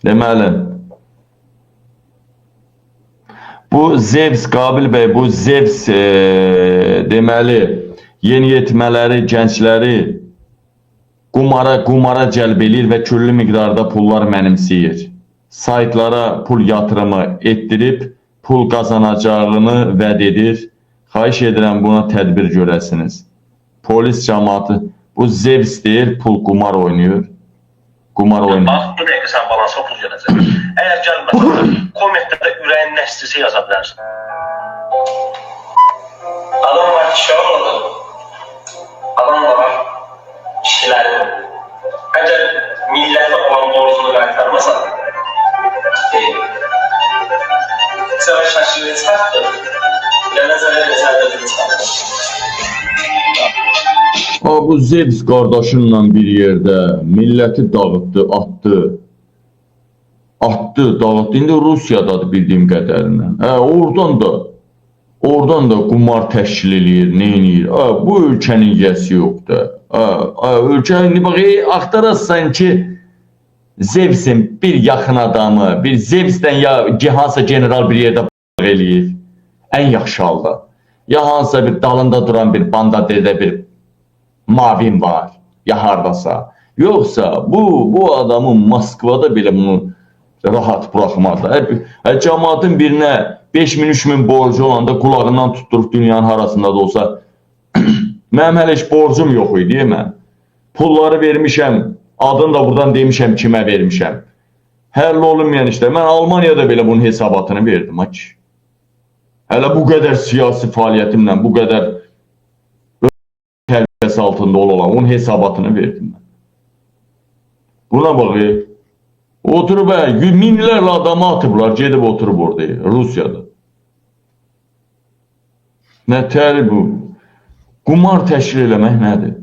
Deməli, bu Zevs, Qabil bəy, bu Zevs deməli, yeniyetmələri, gəncləri qumara cəlb edir və küllü miqdarda pullar mənimsəyir. Saytlara pul yatırımı etdirib, pul qazanacağını vəd edir. Xahiş edirəm buna tədbir görəsiniz. Polis cəmaatı, bu Zevs deyir, pul qumar oynayır. Qumar oynayır. Bax, bu dəqiqə sən balansa pul gələcək. Əgər gəlməsə, kommentlərdə ürəyin nəstisi yaza bilərsən. Adam var kişi olmadı. Adam da var kişiləri. Əgər millətə olan borcunu qaytarmasan, sənə şaşırır çıxartdır. Gələcəyə də sənə çıxartdır. Bu Zevs qardaşınla bir yerdə milləti dağıtdı, atdı. Atdı, dağıtdı. İndi Rusiyadadır bildiyim qədərilə. Oradan da qumar təşkil edir, neynir? Bu ölkənin yəsi yoxdur. Ölkənin, bax, axtarırsan ki, Zevs'in bir yaxın adamı, bir Zevs'dən ya hansısa general bir yerdə eləyir. Ən yaxşı halda. Ya hansısa bir dalında duran bir bandadedə bir mavin var, ya hardasa. Yoxsa bu adamın Moskvada belə bunu rahat buraxmazlar. Cəmaatın birinə 5.000-3.000 borcu olanda qulağından tutdurup dünyanın harasında da olsa mənim hələ heç borcum yox idi mən. Pulları vermişəm, adını da buradan demişəm kimə vermişəm. Həll olunmayan işlər. Mən Almaniyada belə bunun hesabatını verdim. Hələ bu qədər siyasi fəaliyyətimlə, bu qədər tərbiyəsi altında olan onun hesabatını verdim mən. Buna bax, oturub minlərlə adamı atıblar, gedib oturub orada, Rusiyada. Nə təri bu? Qumar təşkil eləmək nədir?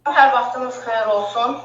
Hər vaxtınız xeyir olsun.